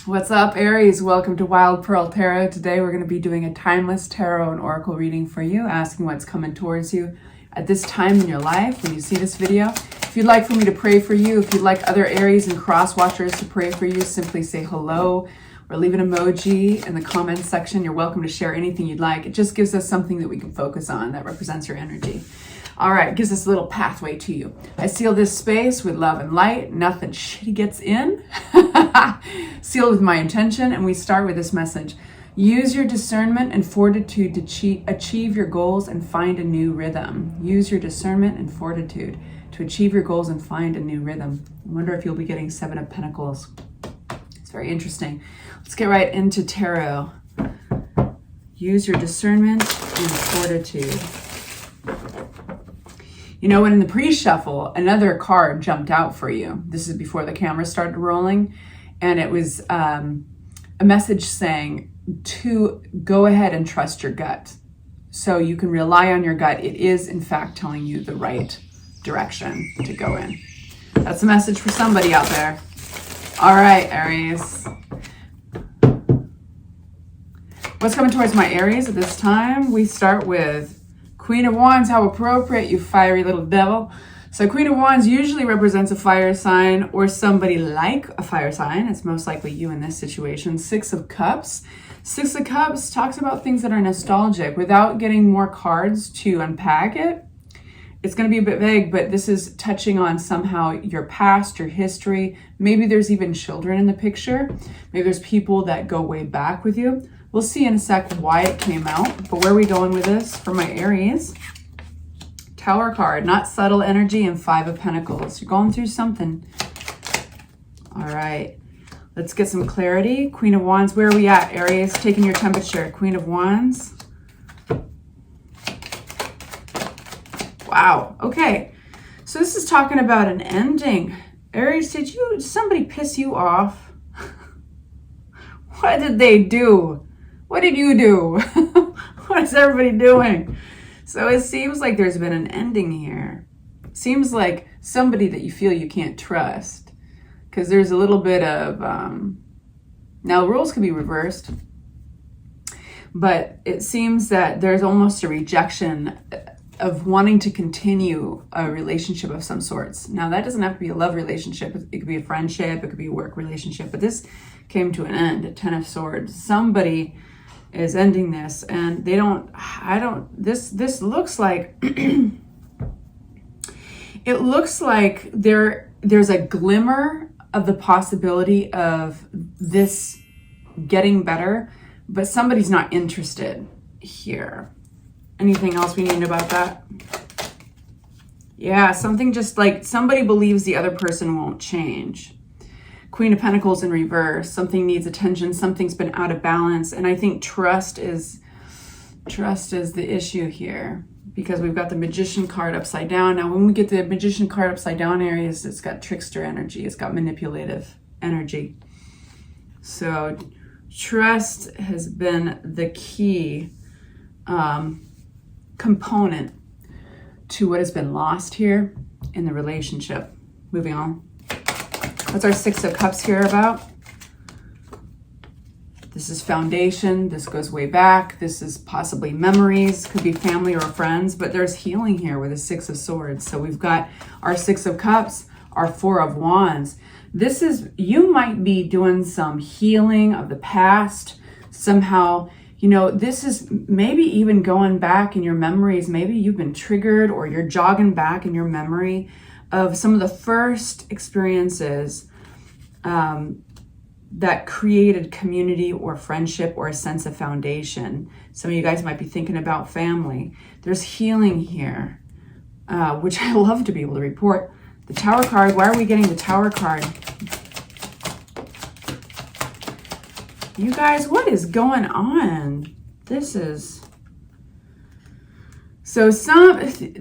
What's up, Aries? Welcome to Wild Pearl Tarot. Today we're going to be doing a timeless tarot and oracle reading for you, asking what's coming towards you at this time in your life when you see this video. If you'd like for me to pray for you, if you'd like other Aries and cross watchers to pray for you, simply say hello or leave an emoji in the comments section. You're welcome to share anything you'd like. It just gives us something that we can focus on that represents your energy. All right, gives us a little pathway to you. I seal this space with love and light. Nothing shitty gets in. Sealed with my intention, and we start with this message. Use your discernment and fortitude to achieve your goals and find a new rhythm. Use your discernment and fortitude to achieve your goals and find a new rhythm. I wonder if you'll be getting 7 of Pentacles. It's very interesting. Let's get right into tarot. Use your discernment and fortitude. You know, when in the pre-shuffle, another card jumped out for you. This is before the camera started rolling. And it was a message saying to go ahead and trust your gut. So you can rely on your gut. It is, in fact, telling you the right direction to go in. That's a message for somebody out there. All right, Aries. What's coming towards my Aries at this time? We start with Queen of Wands. How appropriate, you fiery little devil. So Queen of Wands usually represents a fire sign or somebody like a fire sign. It's most likely you in this situation. 6 of Cups. 6 of Cups talks about things that are nostalgic. Without getting more cards to unpack it, it's going to be a bit vague, but this is touching on somehow your past, your history. Maybe there's even children in the picture. Maybe there's people that go way back with you. We'll see in a sec why it came out, but where are we going with this for my Aries? Tower card, not subtle energy, and 5 of Pentacles. You're going through something. All right, let's get some clarity. Queen of Wands, where are we at, Aries? Taking your temperature. Queen of Wands. Wow, okay. So this is talking about an ending. Aries, did somebody piss you off? What did they do? What did you do? What is everybody doing? So it seems like there's been an ending here. It seems like somebody that you feel you can't trust. Because there's a little bit of, now roles can be reversed. But it seems that there's almost a rejection of wanting to continue a relationship of some sorts. Now that doesn't have to be a love relationship. It could be a friendship. It could be a work relationship. But this came to an end, a 10 of Swords. Somebody is ending this, and this looks like, it looks like there's a glimmer of the possibility of this getting better, but somebody's not interested here. Anything else we need about that? Yeah, something just like somebody believes the other person won't change. Queen of Pentacles in reverse. Something needs attention. Something's been out of balance. And I think trust is the issue here, because we've got the Magician card upside down. Now, when we get the Magician card upside down, Aries, it's got trickster energy. It's got manipulative energy. So trust has been the key component to what has been lost here in the relationship. Moving on. What's our 6 of Cups here about? This is foundation. This goes way back. This is possibly memories. Could be family or friends, but there's healing here with a 6 of Swords. So we've got our 6 of Cups, our 4 of Wands. This is, you might be doing some healing of the past somehow. You know, this is maybe even going back in your memories. Maybe you've been triggered, or you're jogging back in your memory of some of the first experiences that created community or friendship or a sense of foundation. Some of you guys might be thinking about family. There's healing here, which I love to be able to report. The Tower card, why are we getting the Tower card? You guys, what is going on? This is... So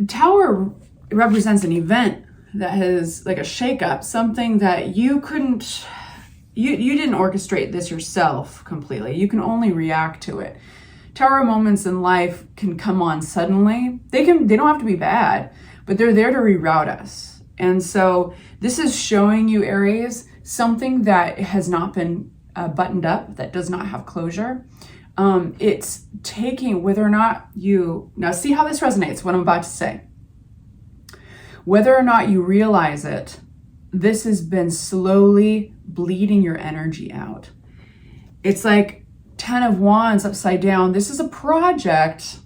Tower represents an event that has like a shakeup, something that you couldn't, you didn't orchestrate this yourself completely. You can only react to it. Tower moments in life can come on suddenly. They don't have to be bad, but they're there to reroute us. And so this is showing you, Aries, something that has not been buttoned up, that does not have closure. It's taking whether or not you, now see how this resonates, what I'm about to say. Whether or not you realize it, this has been slowly bleeding your energy out. It's like 10 of Wands upside down. This is a project,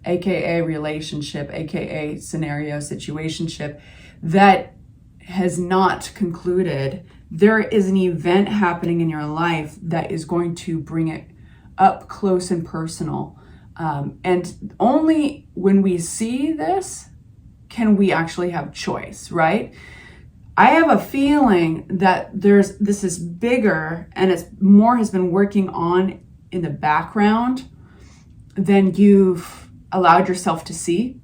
AKA relationship, AKA scenario, situationship, that has not concluded. There is an event happening in your life that is going to bring it up close and personal. And only when we see this can we actually have choice, right? I have a feeling that this is bigger and it's more has been working on in the background than you've allowed yourself to see.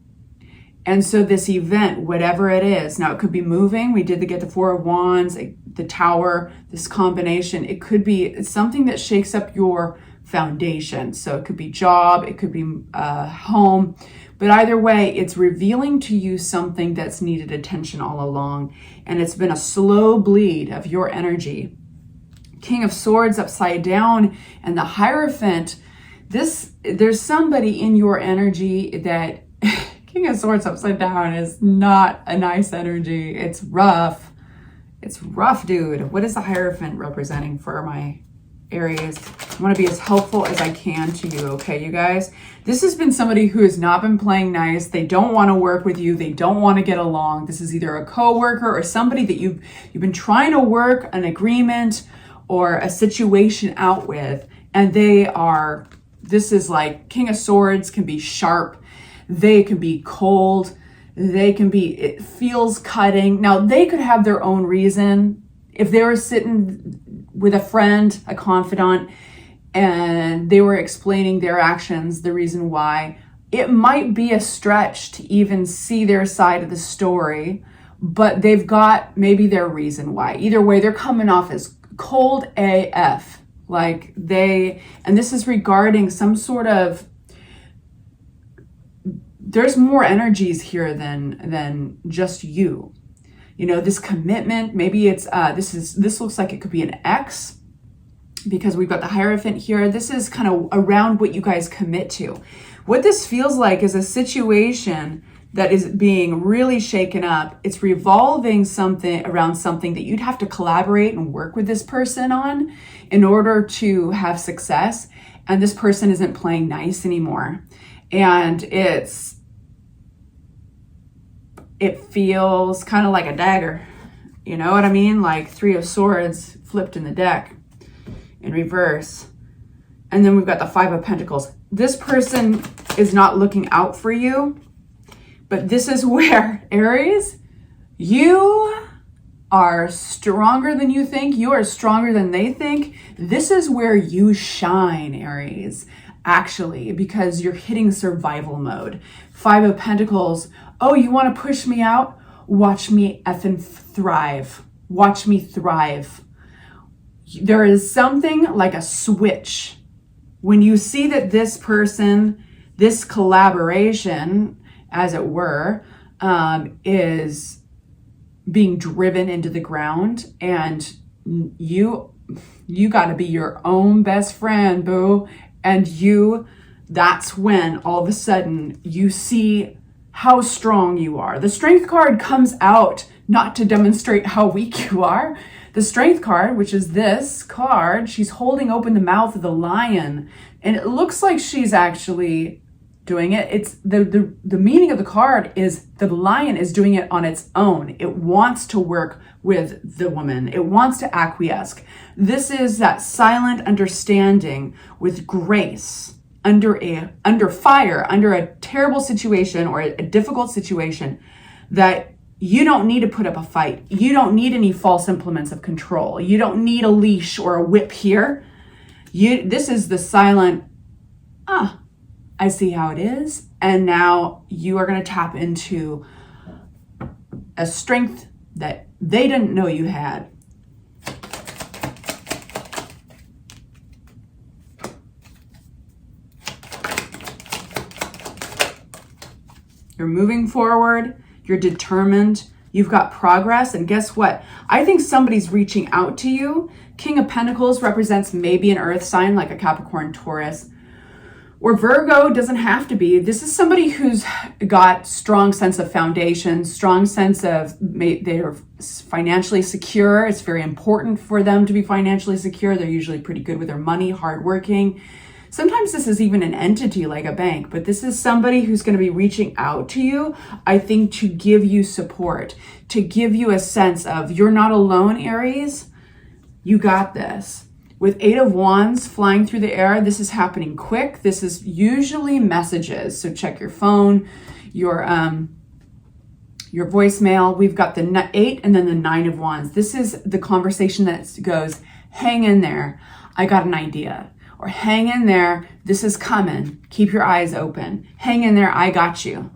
And so this event, whatever it is, now it could be moving. We did get the Four of Wands, the Tower, this combination. It could be something that shakes up your foundation. So it could be job, it could be home. But either way, it's revealing to you something that's needed attention all along. And it's been a slow bleed of your energy. King of Swords upside down and the Hierophant. There's somebody in your energy that King of Swords upside down is not a nice energy. It's rough. It's rough, dude. What is the Hierophant representing for my Aries? I want to be as helpful as I can to you, okay, you guys? This has been somebody who has not been playing nice. They don't want to work with you. They don't want to get along. This is either a coworker or somebody that you've been trying to work an agreement or a situation out with, and this is like King of Swords can be sharp. They can be cold. It feels cutting. Now, they could have their own reason. If they were sitting with a friend, a confidant, and they were explaining their actions, the reason why, it might be a stretch to even see their side of the story, but they've got maybe their reason why. Either way, they're coming off as cold AF. And this is regarding some sort of, there's more energies here than just you. You know, this commitment, maybe it's, this looks like it could be an ex, because we've got the Hierophant here. This is kind of around what you guys commit to. What this feels like is a situation that is being really shaken up. It's revolving around something that you'd have to collaborate and work with this person on in order to have success. And this person isn't playing nice anymore. And it feels kind of like a dagger. You know what I mean? Like Three of Swords flipped in the deck in reverse. And then we've got the Five of Pentacles. This person is not looking out for you. But this is where, Aries, you are stronger than you think. You are stronger than they think. This is where you shine, Aries, actually, because you're hitting survival mode. Five of Pentacles. Oh, you want to push me out? Watch me effing thrive. Watch me thrive. There is something like a switch. When you see that this person, this collaboration, as it were, is being driven into the ground, and you got to be your own best friend, boo. And that's when all of a sudden you see how strong you are. The Strength card comes out not to demonstrate how weak you are. The Strength card, which is this card, she's holding open the mouth of the lion, and it looks like she's actually doing it. It's the meaning of the card is the lion is doing it on its own. It wants to work with the woman. It wants to acquiesce. This is that silent understanding with grace under fire, under a terrible situation or a difficult situation, that you don't need to put up a fight. You don't need any false implements of control. You don't need a leash or a whip here. This is the silent, I see how it is. And now you are going to tap into a strength that they didn't know you had. You're moving forward. You're determined. You've got progress. And guess what? I think somebody's reaching out to you. King of Pentacles represents maybe an earth sign like a Capricorn, Taurus, or Virgo. Doesn't have to be. This is somebody who's got strong sense of foundation, strong sense of they're financially secure. It's very important for them to be financially secure. They're usually pretty good with their money, hardworking. Sometimes this is even an entity like a bank, but this is somebody who's going to be reaching out to you, I think, to give you support, to give you a sense of you're not alone, Aries. You got this. With 8 of Wands flying through the air, this is happening quick. This is usually messages. So check your phone, your voicemail. We've got the 8 and then the 9 of Wands. This is the conversation that goes, hang in there. I got an idea. Or hang in there, this is coming. Keep your eyes open. Hang in there, I got you.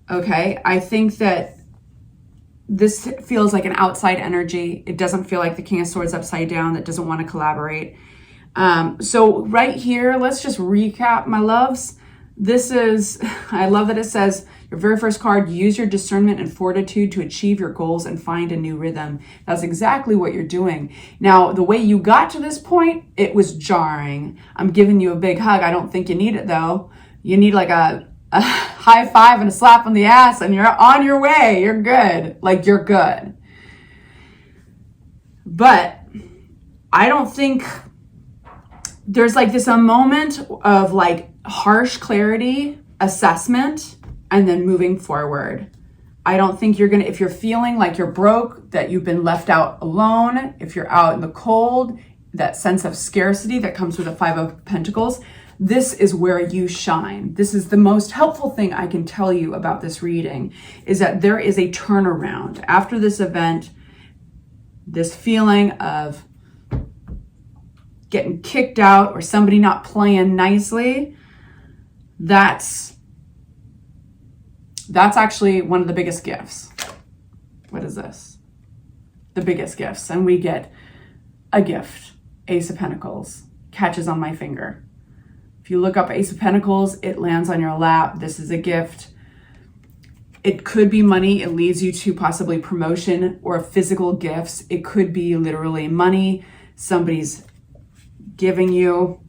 Okay, I think that this feels like an outside energy. It doesn't feel like the King of Swords upside down that doesn't want to collaborate. So right here, let's just recap, my loves. This is, I love that it says, your very first card, use your discernment and fortitude to achieve your goals and find a new rhythm. That's exactly what you're doing. Now, the way you got to this point, it was jarring. I'm giving you a big hug. I don't think you need it though. You need like a high five and a slap on the ass and you're on your way. You're good. Like you're good. But I don't think there's like this a moment of like harsh clarity, assessment, and then moving forward. I don't think you're gonna, if you're feeling like you're broke, that you've been left out alone, if you're out in the cold, that sense of scarcity that comes with the 5 of Pentacles, this is where you shine. This is the most helpful thing I can tell you about this reading, is that there is a turnaround. After this event, this feeling of getting kicked out or somebody not playing nicely, that's actually one of the biggest gifts. What is this? The biggest gifts. And we get a gift. Ace of Pentacles catches on my finger. If you look up Ace of Pentacles, it lands on your lap. This is a gift. It could be money. It leads you to possibly promotion or physical gifts. It could be literally money. Somebody's giving you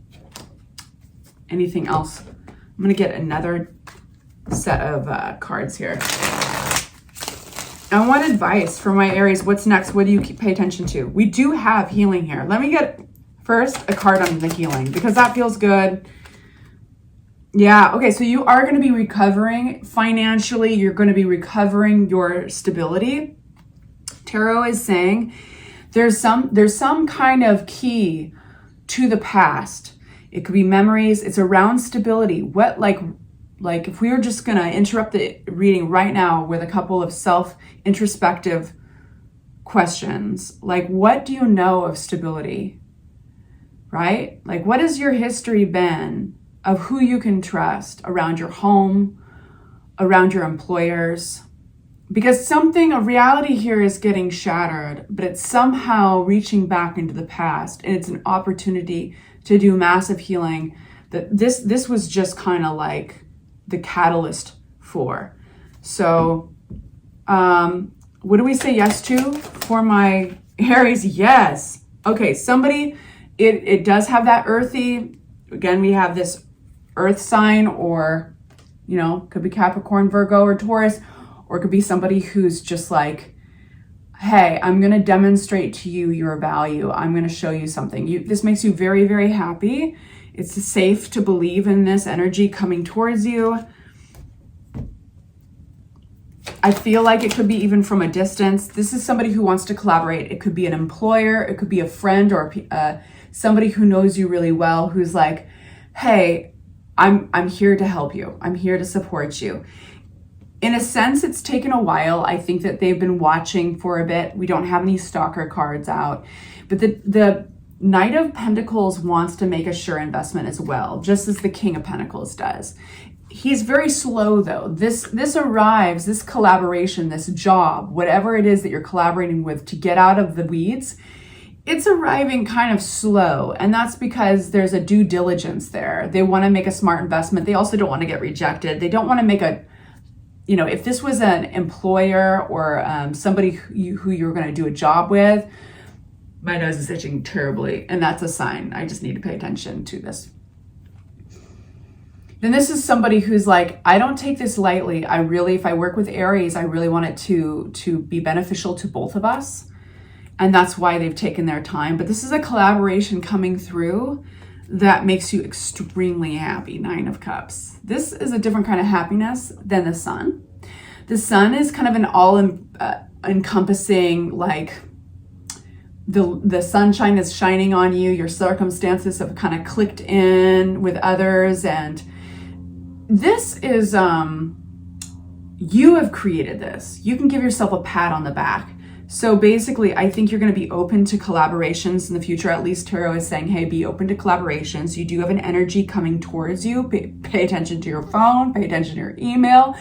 anything else. I'm going to get another set of cards here. I want advice for my Aries. What's next? What do you pay attention to? We do have healing here. Let me get first a card on the healing because that feels good. Yeah. Okay. So you are going to be recovering financially. You're going to be recovering your stability. Tarot is saying there's some kind of key to the past. It could be memories. It's around stability. What, like if we were just going to interrupt the reading right now with a couple of self-introspective questions, like what do you know of stability, right? Like what has your history been of who you can trust around your home, around your employers? Because a reality here is getting shattered, but it's somehow reaching back into the past, and it's an opportunity to do massive healing that this was just kind of like the catalyst for. So what do we say yes to for my Aries? Yes. Okay, somebody, it does have that earthy, again, we have this earth sign, or, you know, could be Capricorn, Virgo, or Taurus, or it could be somebody who's just like, hey, I'm going to demonstrate to you your value. I'm going to show you something. This makes you very, very happy. It's safe to believe in this energy coming towards you. I feel like it could be even from a distance. This is somebody who wants to collaborate. It could be an employer. It could be a friend, or somebody who knows you really well, who's like, hey, I'm here to help you. I'm here to support you. In a sense, it's taken a while. I think that they've been watching for a bit. We don't have any stalker cards out, but the Knight of Pentacles wants to make a sure investment as well, just as the King of Pentacles does. He's very slow though. This arrives, this collaboration, this job, whatever it is that you're collaborating with to get out of the weeds, it's arriving kind of slow. And that's because there's a due diligence there. They want to make a smart investment. They also don't want to get rejected. They don't want to make you know, if this was an employer or somebody who you're going to do a job with, my nose is itching terribly, and that's a sign. I just need to pay attention to this. Then this is somebody who's like, I don't take this lightly. I really, if I work with Aries, I really want it to be beneficial to both of us. And that's why they've taken their time. But this is a collaboration coming through that makes you extremely happy. 9 of Cups. This is a different kind of happiness than the Sun. The Sun is kind of an all-encompassing, like, the sunshine is shining on you. Your circumstances have kind of clicked in with others. And this is, you have created this. You can give yourself a pat on the back. So basically, I think you're going to be open to collaborations in the future. At least Tarot is saying, hey, be open to collaborations. You do have an energy coming towards you. Pay attention to your phone. Pay attention to your email.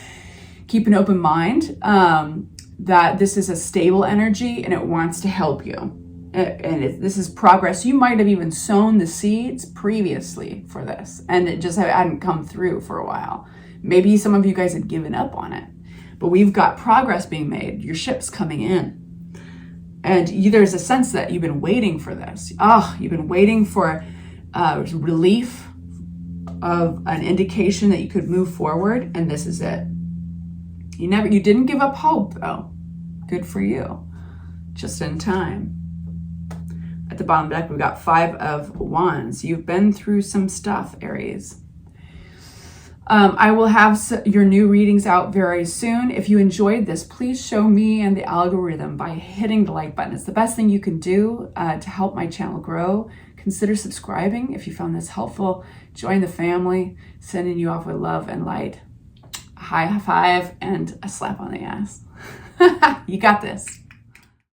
Keep an open mind that this is a stable energy and it wants to help you. And this is progress. You might have even sown the seeds previously for this, and it just hadn't come through for a while. Maybe some of you guys had given up on it, but we've got progress being made. Your ship's coming in. And there's a sense that you've been waiting for this. You've been waiting for relief of an indication that you could move forward, and this is it. You didn't give up hope, though. Good for you. Just in time. At the bottom of the deck, we've got 5 of Wands. You've been through some stuff, Aries. I will have your new readings out very soon. If you enjoyed this, please show me and the algorithm by hitting the like button. It's the best thing you can do to help my channel grow. Consider subscribing if you found this helpful. Join the family. Sending you off with love and light. A high five and a slap on the ass. You got this.